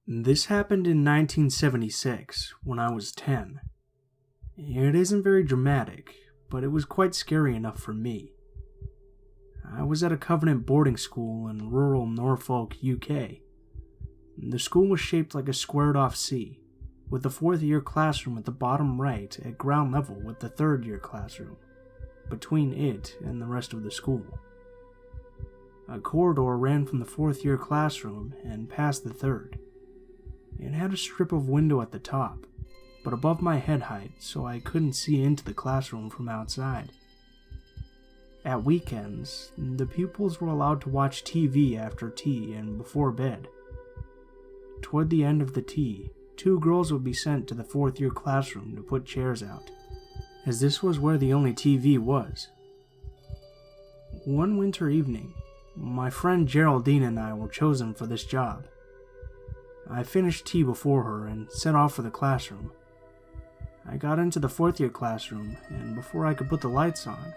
This happened in 1976, when I was 10. It isn't very dramatic, but it was quite scary enough for me. I was at a Convent boarding school in rural Norfolk, UK. The school was shaped like a squared-off C, with the fourth-year classroom at the bottom right at ground level with the third-year classroom, between it and the rest of the school. A corridor ran from the fourth-year classroom and past the third. It had a strip of window at the top, but above my head height, so I couldn't see into the classroom from outside. At weekends, the pupils were allowed to watch TV after tea and before bed. Toward the end of the tea, 2 girls would be sent to the fourth-year classroom to put chairs out, as this was where the only TV was. One winter evening, my friend Geraldine and I were chosen for this job. I finished tea before her and set off for the classroom. I got into the fourth-year classroom, and before I could put the lights on,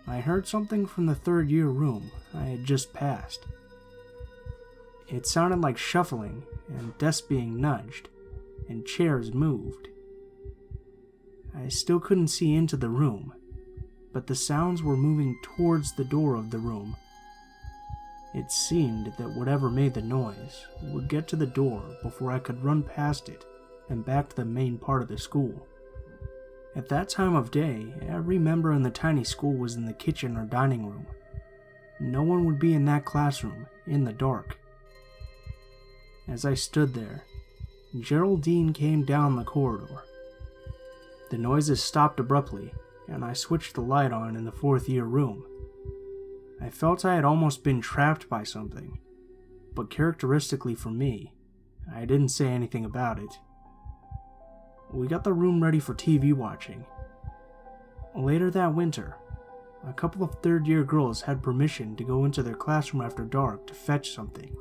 I heard something from the third-year room I had just passed. It sounded like shuffling, and desks being nudged, and chairs moved. I still couldn't see into the room, but the sounds were moving towards the door of the room. It seemed that whatever made the noise would get to the door before I could run past it and back to the main part of the school. At that time of day, every member in the tiny school was in the kitchen or dining room. No one would be in that classroom, in the dark. As I stood there, Geraldine came down the corridor. The noises stopped abruptly, and I switched the light on in the fourth-year room. I felt I had almost been trapped by something, but characteristically for me, I didn't say anything about it. We got the room ready for TV watching. Later that winter, a couple of third-year girls had permission to go into their classroom after dark to fetch something.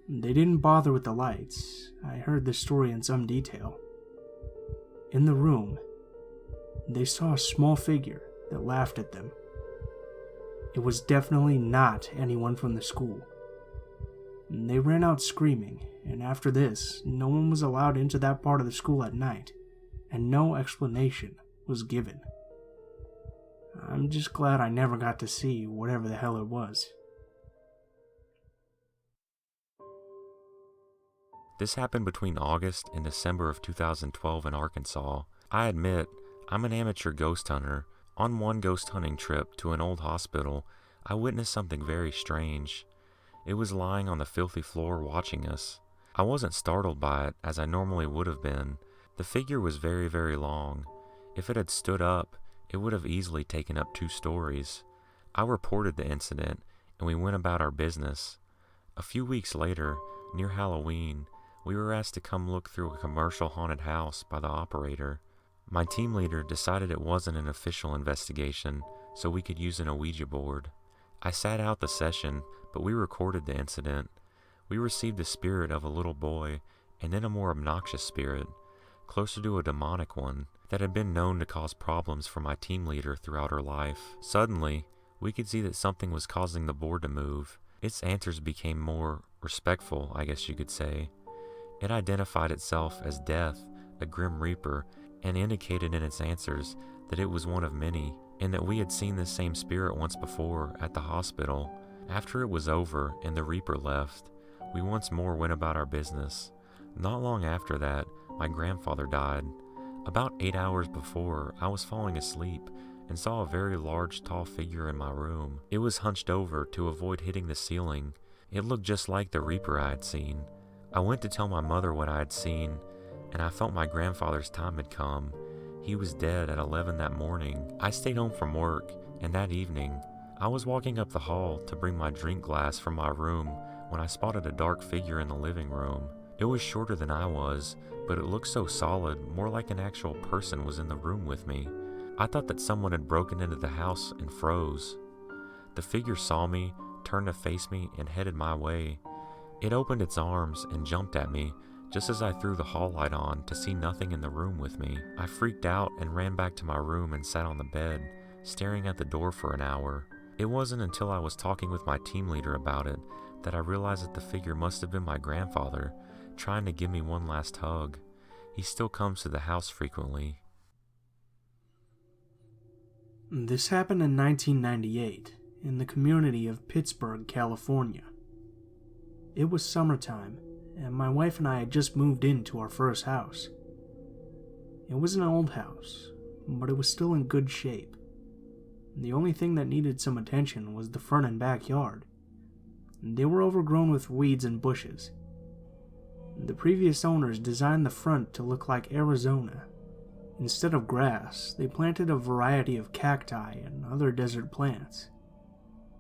They didn't bother with the lights. I heard this story in some detail. In the room, they saw a small figure that laughed at them. It was definitely not anyone from the school. They ran out screaming, and after this, no one was allowed into that part of the school at night, and no explanation was given. I'm just glad I never got to see whatever the hell it was. This happened between August and December of 2012 in Arkansas. I admit, I'm an amateur ghost hunter. On one ghost hunting trip to an old hospital, I witnessed something very strange. It was lying on the filthy floor watching us. I wasn't startled by it, as I normally would have been. The figure was very, very long. If it had stood up, it would have easily taken up 2 stories. I reported the incident, and we went about our business. A few weeks later, near Halloween, we were asked to come look through a commercial haunted house by the operator. My team leader decided it wasn't an official investigation, so we could use an Ouija board. I sat out the session, but we recorded the incident. We received the spirit of a little boy, and then a more obnoxious spirit, closer to a demonic one, that had been known to cause problems for my team leader throughout her life. Suddenly, we could see that something was causing the board to move. Its answers became more respectful, I guess you could say. It identified itself as Death, a Grim Reaper, and indicated in its answers that it was one of many, and that we had seen this same spirit once before at the hospital. After it was over and the Reaper left, we once more went about our business. Not long after that, my grandfather died. About 8 hours before, I was falling asleep and saw a very large, tall figure in my room. It was hunched over to avoid hitting the ceiling. It looked just like the Reaper I had seen. I went to tell my mother what I had seen, and I felt my grandfather's time had come. He was dead at 11 that morning. I stayed home from work, and that evening, I was walking up the hall to bring my drink glass from my room when I spotted a dark figure in the living room. It was shorter than I was, but it looked so solid, more like an actual person was in the room with me. I thought that someone had broken into the house and froze. The figure saw me, turned to face me, and headed my way. It opened its arms and jumped at me, just as I threw the hall light on to see nothing in the room with me. I freaked out and ran back to my room and sat on the bed, staring at the door for an hour. It wasn't until I was talking with my team leader about it that I realized that the figure must have been my grandfather, trying to give me one last hug. He still comes to the house frequently. This happened in 1998 in the community of Pittsburgh, California. It was summertime, and my wife and I had just moved into our first house. It was an old house, but it was still in good shape. The only thing that needed some attention was the front and backyard. They were overgrown with weeds and bushes. The previous owners designed the front to look like Arizona. Instead of grass, they planted a variety of cacti and other desert plants.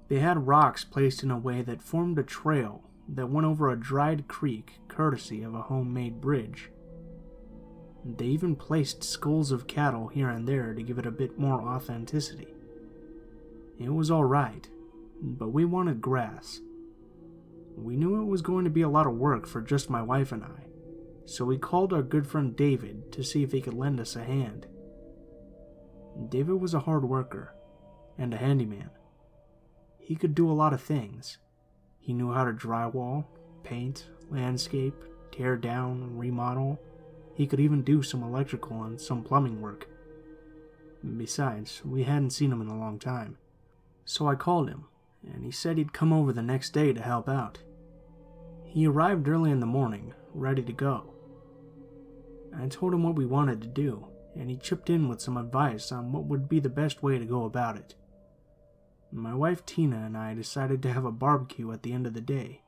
They had rocks placed in a way that formed a trail that went over a dried creek courtesy of a homemade bridge. They even placed skulls of cattle here and there to give it a bit more authenticity. It was alright, but we wanted grass. We knew it was going to be a lot of work for just my wife and I, so we called our good friend David to see if he could lend us a hand. David was a hard worker and a handyman. He could do a lot of things. He knew how to drywall, paint, landscape, tear down, remodel. He could even do some electrical and some plumbing work. Besides, we hadn't seen him in a long time. So I called him, and he said he'd come over the next day to help out. He arrived early in the morning, ready to go. I told him what we wanted to do, and he chipped in with some advice on what would be the best way to go about it. My wife Tina and I decided to have a barbecue at the end of the day,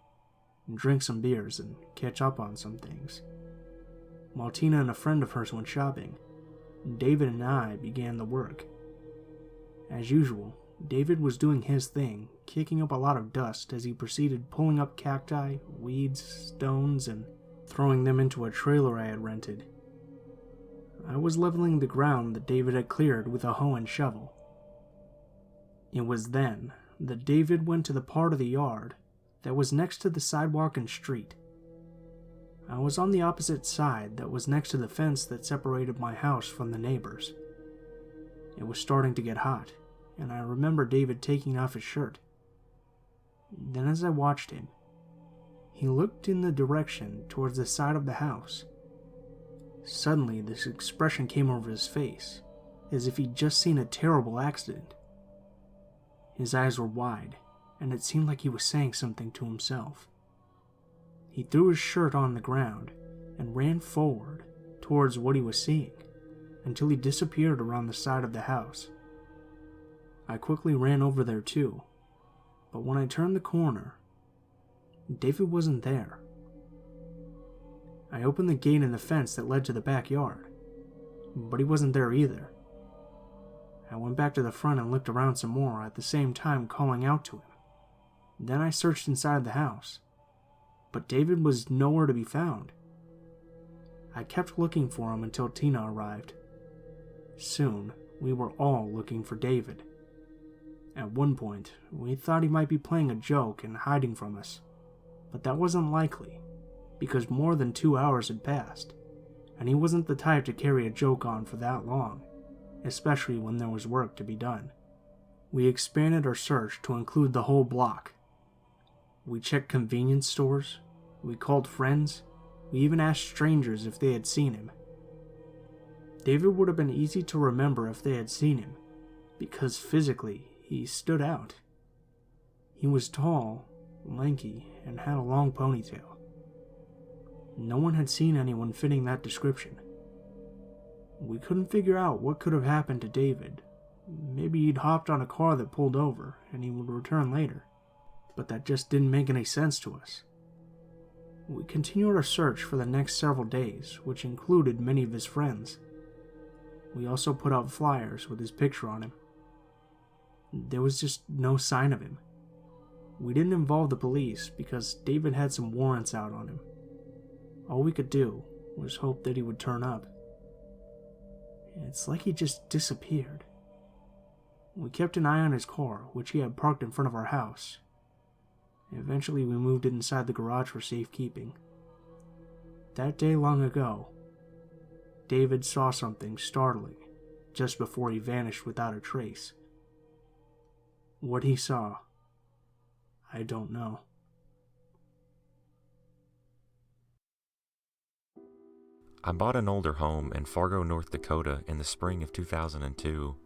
and drink some beers and catch up on some things. While Tina and a friend of hers went shopping, David and I began the work. As usual, David was doing his thing, kicking up a lot of dust as he proceeded pulling up cacti, weeds, stones, and throwing them into a trailer I had rented. I was leveling the ground that David had cleared with a hoe and shovel. It was then that David went to the part of the yard that was next to the sidewalk and street. I was on the opposite side that was next to the fence that separated my house from the neighbors. It was starting to get hot, and I remember David taking off his shirt. Then as I watched him, he looked in the direction towards the side of the house. Suddenly, this expression came over his face, as if he'd just seen a terrible accident. His eyes were wide, and it seemed like he was saying something to himself. He threw his shirt on the ground and ran forward towards what he was seeing, until he disappeared around the side of the house. I quickly ran over there too, but when I turned the corner, David wasn't there. I opened the gate in the fence that led to the backyard, but he wasn't there either. I went back to the front and looked around some more, at the same time calling out to him. Then I searched inside the house, but David was nowhere to be found. I kept looking for him until Tina arrived. Soon, we were all looking for David. At one point, we thought he might be playing a joke and hiding from us, but that wasn't likely, because more than 2 hours had passed, and he wasn't the type to carry a joke on for that long, especially when there was work to be done. We expanded our search to include the whole block. We checked convenience stores, we called friends, we even asked strangers if they had seen him. David would have been easy to remember if they had seen him, because physically he stood out. He was tall, lanky, and had a long ponytail. No one had seen anyone fitting that description. We couldn't figure out what could have happened to David. Maybe he'd hopped on a car that pulled over and he would return later, but that just didn't make any sense to us. We continued our search for the next several days, which included many of his friends. We also put out flyers with his picture on him. There was just no sign of him. We didn't involve the police because David had some warrants out on him. All we could do was hope that he would turn up. It's like he just disappeared. We kept an eye on his car, which he had parked in front of our house. Eventually, we moved it inside the garage for safekeeping. That day long ago, David saw something startling just before he vanished without a trace. What he saw, I don't know. I bought an older home in Fargo, North Dakota in the spring of 2002.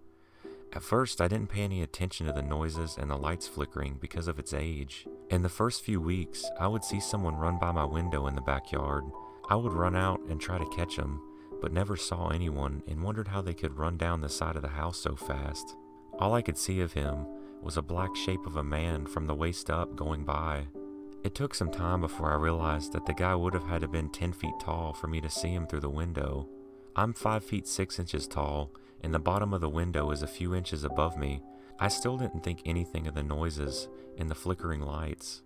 At first, I didn't pay any attention to the noises and the lights flickering because of its age. In the first few weeks, I would see someone run by my window in the backyard. I would run out and try to catch them, but never saw anyone and wondered how they could run down the side of the house so fast. All I could see of him was a black shape of a man from the waist up going by. It took some time before I realized that the guy would have had to been 10 feet tall for me to see him through the window. I'm 5 feet 6 inches tall, and the bottom of the window is a few inches above me. I still didn't think anything of the noises and the flickering lights.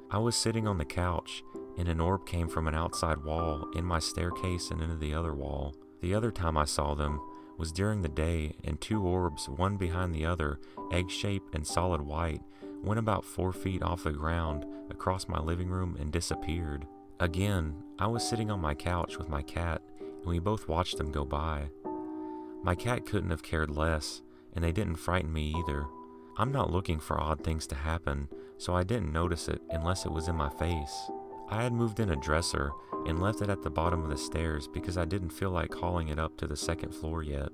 I was sitting on the couch, and an orb came from an outside wall in my staircase and into the other wall. The other time I saw them was during the day, and 2 orbs, one behind the other, egg-shaped and solid white, went about 4 feet off the ground across my living room and disappeared. Again, I was sitting on my couch with my cat, and we both watched them go by. My cat couldn't have cared less, and they didn't frighten me either. I'm not looking for odd things to happen, so I didn't notice it unless it was in my face. I had moved in a dresser and left it at the bottom of the stairs because I didn't feel like hauling it up to the second floor yet.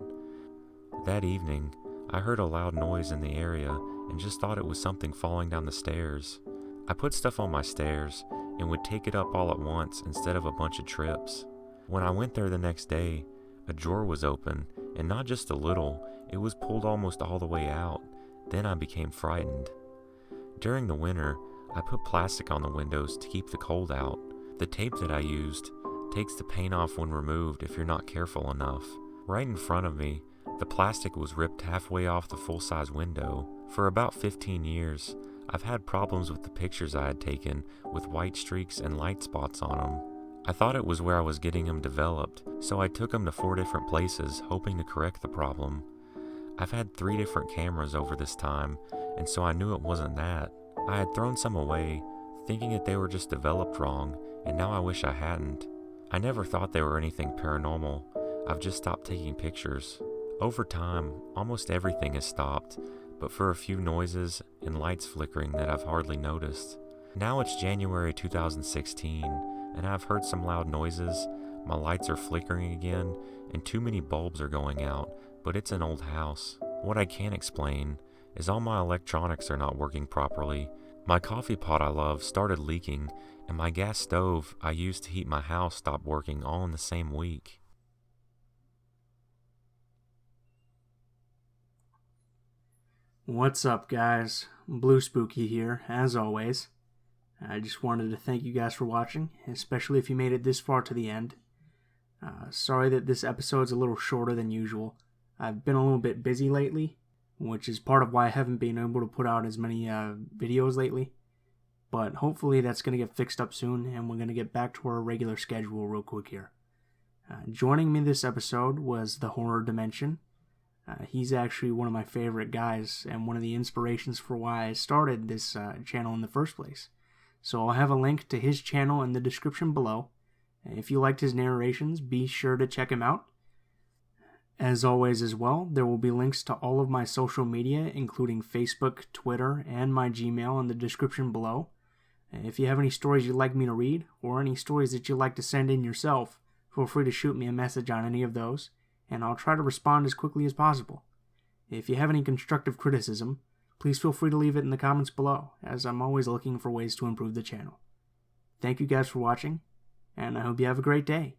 That evening, I heard a loud noise in the area and just thought it was something falling down the stairs. I put stuff on my stairs and would take it up all at once instead of a bunch of trips. When I went there the next day, a drawer was open, and not just a little, it was pulled almost all the way out. Then I became frightened. During the winter, I put plastic on the windows to keep the cold out. The tape that I used takes the paint off when removed if you're not careful enough. Right in front of me, the plastic was ripped halfway off the full-size window. For about 15 years, I've had problems with the pictures I had taken with white streaks and light spots on them. I thought it was where I was getting them developed, so I took them to 4 different places, hoping to correct the problem. I've had 3 different cameras over this time, and so I knew it wasn't that. I had thrown some away, thinking that they were just developed wrong, and now I wish I hadn't. I never thought they were anything paranormal. I've just stopped taking pictures. Over time, almost everything has stopped, but for a few noises and lights flickering that I've hardly noticed. Now it's January 2016, and I've heard some loud noises, my lights are flickering again, and too many bulbs are going out, but it's an old house. What I can't explain is all my electronics are not working properly. My coffee pot I love started leaking, and my gas stove I used to heat my house stopped working all in the same week. What's up, guys? Blue Spooky here, as always. I just wanted to thank you guys for watching, especially if you made it this far to the end. Sorry that this episode's a little shorter than usual. I've been a little bit busy lately, which is part of why I haven't been able to put out as many videos lately. But hopefully that's going to get fixed up soon, and we're going to get back to our regular schedule real quick here. Joining me this episode was the Horror Dimension. He's actually one of my favorite guys, and one of the inspirations for why I started this channel in the first place. So I'll have a link to his channel in the description below. If you liked his narrations, be sure to check him out. As always as well, there will be links to all of my social media, including Facebook, Twitter, and my Gmail in the description below. If you have any stories you'd like me to read, or any stories that you'd like to send in yourself, feel free to shoot me a message on any of those, and I'll try to respond as quickly as possible. If you have any constructive criticism, please feel free to leave it in the comments below, as I'm always looking for ways to improve the channel. Thank you guys for watching, and I hope you have a great day.